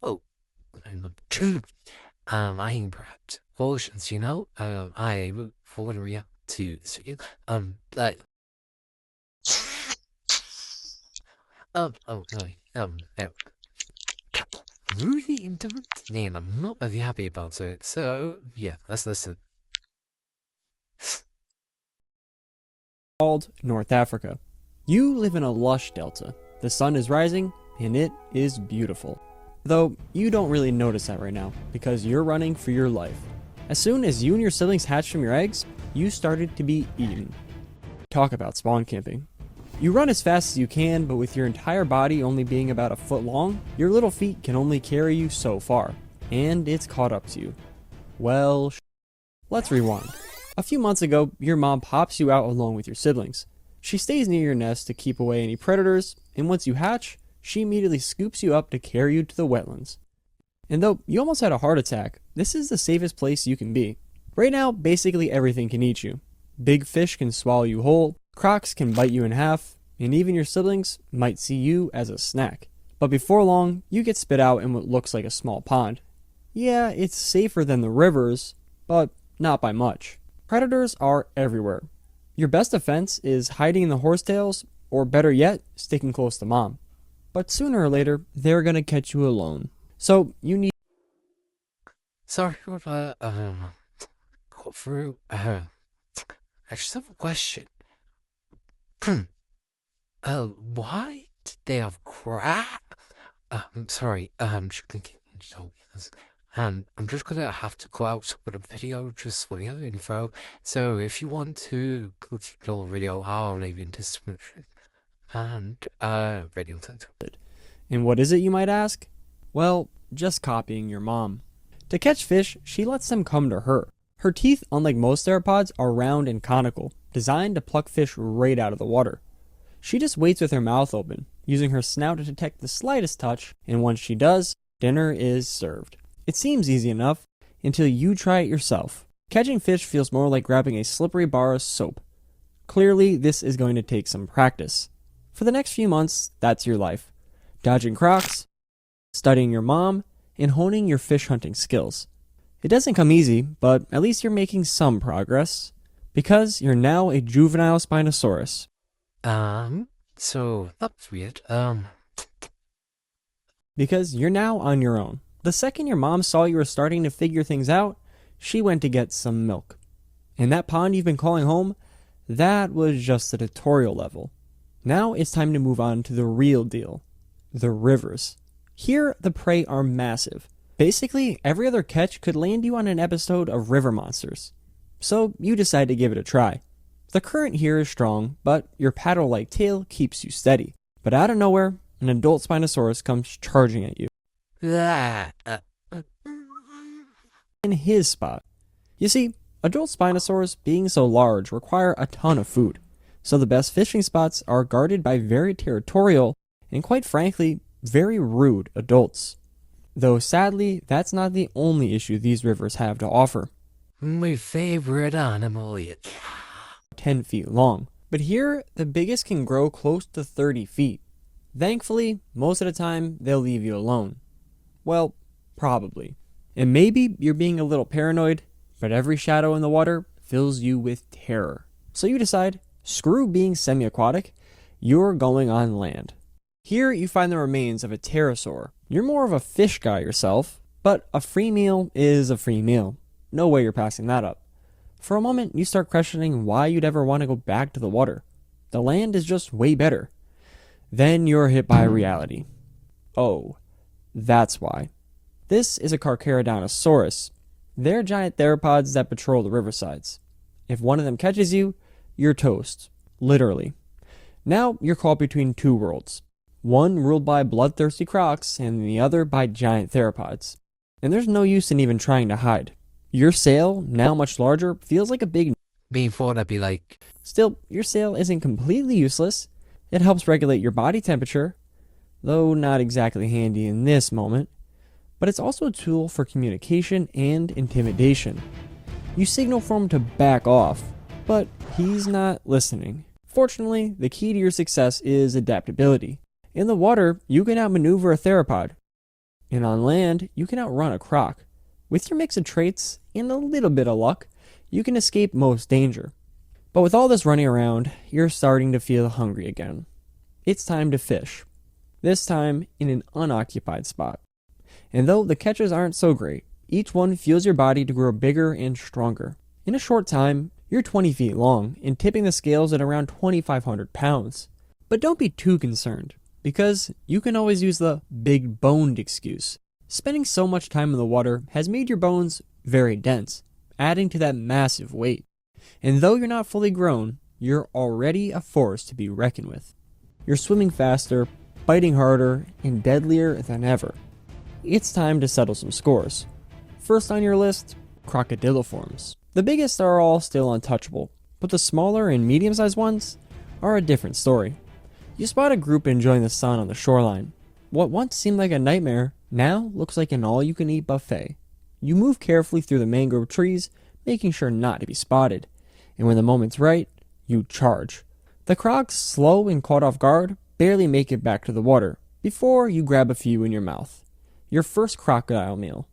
Oh, I'm true. I am perhaps Vulsions, I root for react to this video. But no, no. Really intimate, and I'm not very happy about it. So yeah, let's listen. Called North Africa. You live in a lush delta. The sun is rising, and it is beautiful. Though you don't really notice that right now, because you're running for your life. As soon as you and your siblings hatched from your eggs, you started to be eaten. Talk about spawn camping. You run as fast as you can, but with your entire body only being about a foot long, your little feet can only carry you so far, and it's caught up to you. Well, let's rewind. A few months ago, your mom pops you out along with your siblings. She stays near your nest to keep away any predators, and once you hatch, she immediately scoops you up to carry you to the wetlands. And though you almost had a heart attack, this is the safest place you can be. Right now, basically everything can eat you. Big fish can swallow you whole, crocs can bite you in half, and even your siblings might see you as a snack. But before long, you get spit out in what looks like a small pond. Yeah, it's safer than the rivers, but not by much. Predators are everywhere. Your best defense is hiding in the horsetails, or better yet, sticking close to mom. But sooner or later, they're gonna catch you alone. So you need. Sorry for go through. I just have a question. Why did they have crap? I'm sorry. Just thinking. And I'm just gonna have to go out with a video just for the other info. So if you want to go to the video, I'll leave in the description. And video title. And what is it, you might ask? Well, just copying your mom. To catch fish, she lets them come to her. Her teeth, unlike most theropods, are round and conical, designed to pluck fish right out of the water. She just waits with her mouth open, using her snout to detect the slightest touch, and once she does, dinner is served. It seems easy enough, until you try it yourself. Catching fish feels more like grabbing a slippery bar of soap. Clearly, this is going to take some practice. For the next few months, that's your life. Dodging crocs, studying your mom, and honing your fish hunting skills. It doesn't come easy, but at least you're making some progress. Because you're now a juvenile Spinosaurus. So that's weird. Because you're now on your own. The second your mom saw you were starting to figure things out, she went to get some milk. And that pond you've been calling home, that was just the tutorial level. Now it's time to move on to the real deal. The rivers. Here, the prey are massive. Basically, every other catch could land you on an episode of River Monsters. So you decide to give it a try. The current here is strong, but your paddle-like tail keeps you steady. But out of nowhere, an adult Spinosaurus comes charging at you. In his spot. You see, adult Spinosaurs, being so large, require a ton of food. So the best fishing spots are guarded by very territorial, and quite frankly, very rude adults. Though sadly, that's not the only issue these rivers have to offer. My favorite animal is 10 feet long. But here, the biggest can grow close to 30 feet. Thankfully, most of the time, they'll leave you alone. Well, probably. And maybe you're being a little paranoid, but every shadow in the water fills you with terror. So you decide, screw being semi-aquatic, you're going on land. Here you find the remains of a pterosaur. You're more of a fish guy yourself, but a free meal is a free meal. No way you're passing that up. For a moment, you start questioning why you'd ever want to go back to the water. The land is just way better. Then you're hit by reality. Oh, that's why. This is a Carcharodontosaurus. They're giant theropods that patrol the riversides. If one of them catches you, you're toast. Literally. Now you're caught between two worlds. One ruled by bloodthirsty crocs, and the other by giant theropods. And there's no use in even trying to hide. Your sail, now much larger, feels like a big... Before that'd be like... Still, your sail isn't completely useless. It helps regulate your body temperature, though not exactly handy in this moment. But it's also a tool for communication and intimidation. You signal for him to back off, but he's not listening. Fortunately, the key to your success is adaptability. In the water, you can outmaneuver a theropod. And on land, you can outrun a croc. With your mix of traits and a little bit of luck, you can escape most danger. But with all this running around, you're starting to feel hungry again. It's time to fish. This time in an unoccupied spot. And though the catches aren't so great, each one fuels your body to grow bigger and stronger. In a short time, you're 20 feet long and tipping the scales at around 2,500 pounds. But don't be too concerned, because you can always use the big boned excuse. Spending so much time in the water has made your bones very dense, adding to that massive weight. And though you're not fully grown, you're already a force to be reckoned with. You're swimming faster, biting harder, and deadlier than ever. It's time to settle some scores. First on your list, crocodiliforms. The biggest are all still untouchable, but the smaller and medium-sized ones are a different story. You spot a group enjoying the sun on the shoreline. What once seemed like a nightmare now looks like an all-you-can-eat buffet. You move carefully through the mangrove trees, making sure not to be spotted. And when the moment's right, you charge. The crocs, slow and caught off guard, barely make it back to the water before you grab a few in your mouth. Your first crocodile meal.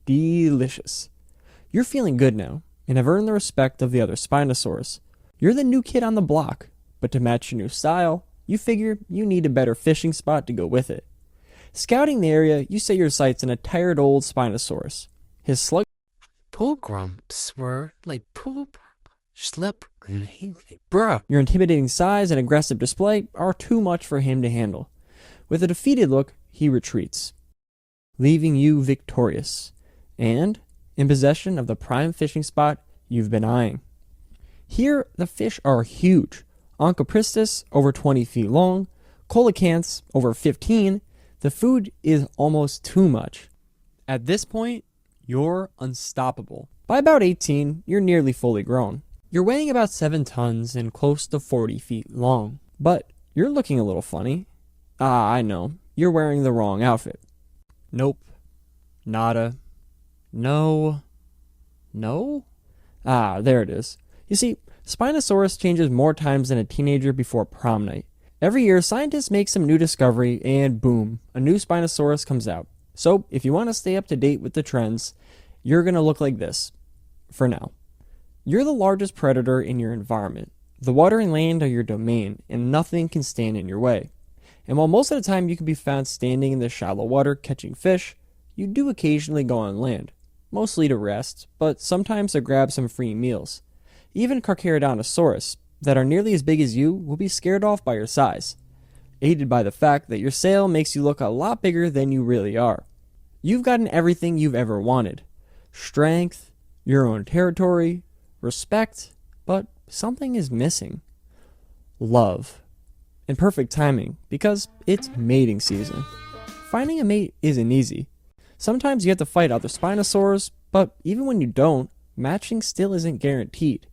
Delicious. You're feeling good now and have earned the respect of the other Spinosaurus. You're the new kid on the block, but to match your new style, you figure you need a better fishing spot to go with it. Scouting the area, you set your sights on a tired old Spinosaurus. His slug. Poor Grumps were like poop, slip, and bruh. Your intimidating size and aggressive display are too much for him to handle. With a defeated look, he retreats, leaving you victorious, and in possession of the prime fishing spot you've been eyeing. Here, the fish are huge. Onchopristis, over 20 feet long. Coelacanths, over 15. The food is almost too much. At this point, you're unstoppable. By about 18, you're nearly fully grown. You're weighing about 7 tons and close to 40 feet long. But you're looking a little funny. I know. You're wearing the wrong outfit. Nope. Nada. No. There it is. You see, Spinosaurus changes more times than a teenager before prom night. Every year, scientists make some new discovery, and boom, a new Spinosaurus comes out. So, if you want to stay up to date with the trends, you're going to look like this. For now. You're the largest predator in your environment. The water and land are your domain, and nothing can stand in your way. And while most of the time you can be found standing in the shallow water catching fish, you do occasionally go on land. Mostly to rest, but sometimes to grab some free meals. Even Carcharodontosaurus, that are nearly as big as you, will be scared off by your size, aided by the fact that your sail makes you look a lot bigger than you really are. You've gotten everything you've ever wanted. Strength, your own territory, respect, but something is missing. Love. And perfect timing, because it's mating season. Finding a mate isn't easy. Sometimes you have to fight other Spinosaurs, but even when you don't, matching still isn't guaranteed,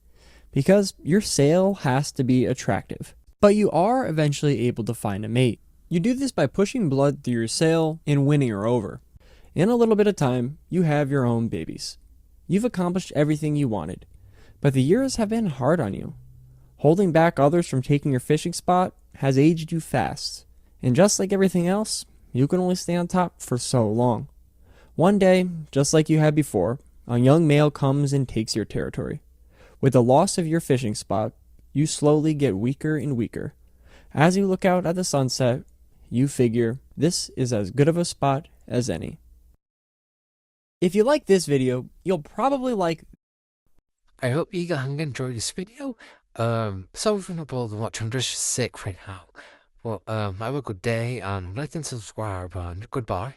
because your sail has to be attractive. But you are eventually able to find a mate. You do this by pushing blood through your sail and winning her over. In a little bit of time, you have your own babies. You've accomplished everything you wanted, but the years have been hard on you. Holding back others from taking your fishing spot has aged you fast, and just like everything else, you can only stay on top for so long. One day, just like you had before, a young male comes and takes your territory. With the loss of your fishing spot, you slowly get weaker and weaker. As you look out at the sunset, you figure this is as good of a spot as any. If you like this video, you'll probably like... I hope you guys enjoyed this video. Sorry for not bothering watch, I'm just sick right now. Well, have a good day and like and subscribe and goodbye.